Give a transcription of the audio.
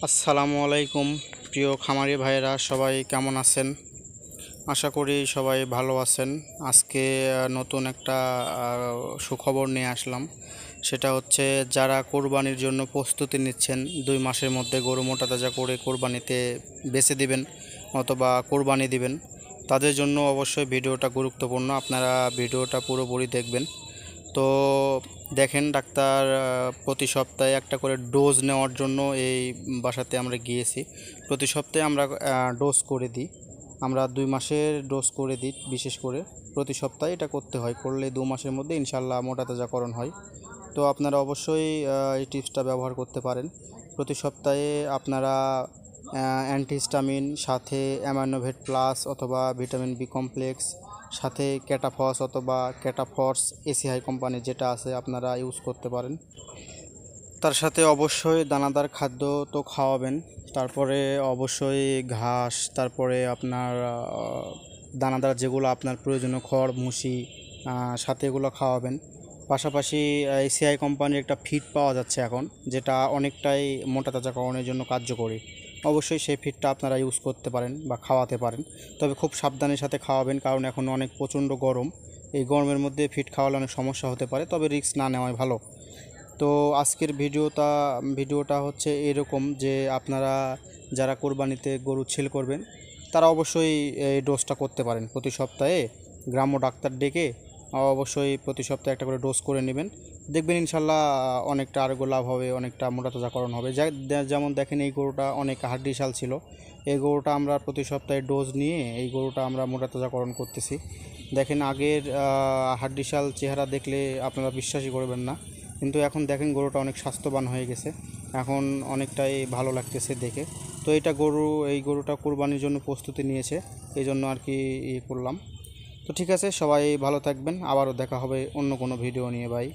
আসসালামু আলাইকুম প্রিয় খামারি ভাইয়েরা, সবাই কেমন আছেন? আশা করি সবাই ভালো আছেন। আজকে নতুন একটা সুখবর নিয়ে আসলাম। সেটা হচ্ছে যারা কোরবানির জন্য প্রস্তুতি নিচ্ছেন, 2 মাসের মধ্যে গরু মোটা তাজা করে কোরবানিতে বেচে দিবেন অথবা কোরবানি দিবেন, তাদের জন্য অবশ্যই ভিডিওটা গুরুত্বপূর্ণ। আপনারা ভিডিওটা পুরোপুরি দেখবেন। তো দেখেন, ডাক্তার প্রতি সপ্তাহে একটা করে ডোজ নেওয়ার জন্য এই বাসাতে আমরা গিয়েছি। প্রতি সপ্তাহে আমরা ডোজ করে দিই। আমরা 2 মাসের ডোজ করে দিই। বিশেষ করে প্রতি সপ্তাহে এটা করতে হয়, করলে 2 মাসের মধ্যে ইনশাল্লাহ মোটা তাজাকরণ হয়। তো আপনারা অবশ্যই এই টিপসটা ব্যবহার করতে পারেন। প্রতি সপ্তাহে আপনারা অ্যান্টিহিস্টামিন, সাথে অ্যামাইনোভেট প্লাস অথবা ভিটামিন বি কমপ্লেক্স, সাথে ক্যাটাফস অথবা ক্যাটাফর্স এসিআই কোম্পানি যেটা আছে আপনারা ইউজ করতে পারেন। তার সাথে অবশ্যই দানাদার খাদ্য তো খাওয়াবেন। তারপরে অবশ্যই ঘাস, তারপরে আপনার দানাদার যেগুলো আপনার প্রয়োজনীয় খড় ভুসি, সাথে এগুলো খাওয়াবেন। পাশাপাশি এসিআই কোম্পানির একটা ফিড পাওয়া যাচ্ছে এখন, যেটা অনেকটাই মোটা তাজাকরণের জন্য কার্যকরী। অবশ্যই সেই ফিডটা আপনারা ইউজ করতে পারেন বা খাওয়াতে পারেন। তবে খুব সাবধানের সাথে খাওয়াবেন, কারণ এখন অনেক প্রচণ্ড গরম। এই গরমের মধ্যে ফিড খাওয়ালে অনেক সমস্যা হতে পারে, তবে রিস্ক না নেওয়াই ভালো। তো আজকের ভিডিওটা হচ্ছে এরকম যে আপনারা যারা কোরবানিতে গরু সেল করবেন, তারা অবশ্যই এই ডোজটা করতে পারেন। প্রতি সপ্তাহে গ্রাম্য ডাক্তার ডেকে অবশ্যই প্রতি সপ্তাহে একটা করে ডোজ করে নেবেন। দেখবেন ইনশাল্লাহ অনেকটা আরোগ্য লাভ হবে, অনেকটা মোটা তাজাকরণ হবে। যেমন দেখেন, এই গরুটা অনেক হাড্ডিসাল ছিল। এই গরুটা আমরা প্রতি সপ্তাহে ডোজ নিয়ে এই গরুটা আমরা মোটা তাজাকরণ করতেছি। দেখেন, আগের হাড্ডিসাল চেহারা দেখলে আপনারা বিশ্বাসই করবেন না, কিন্তু এখন দেখেন গরুটা অনেক স্বাস্থ্যবান হয়ে গেছে। এখন অনেকটাই ভালো লাগতেছে দেখে। তো এই গরুটা কোরবানির জন্য প্রস্তুতি নিয়েছে, এই জন্য আর কি করলাম। তো ঠিক আছে, সবাই ভালো থাকবেন। আবারও দেখা হবে অন্য কোনো ভিডিও নিয়ে। বাই।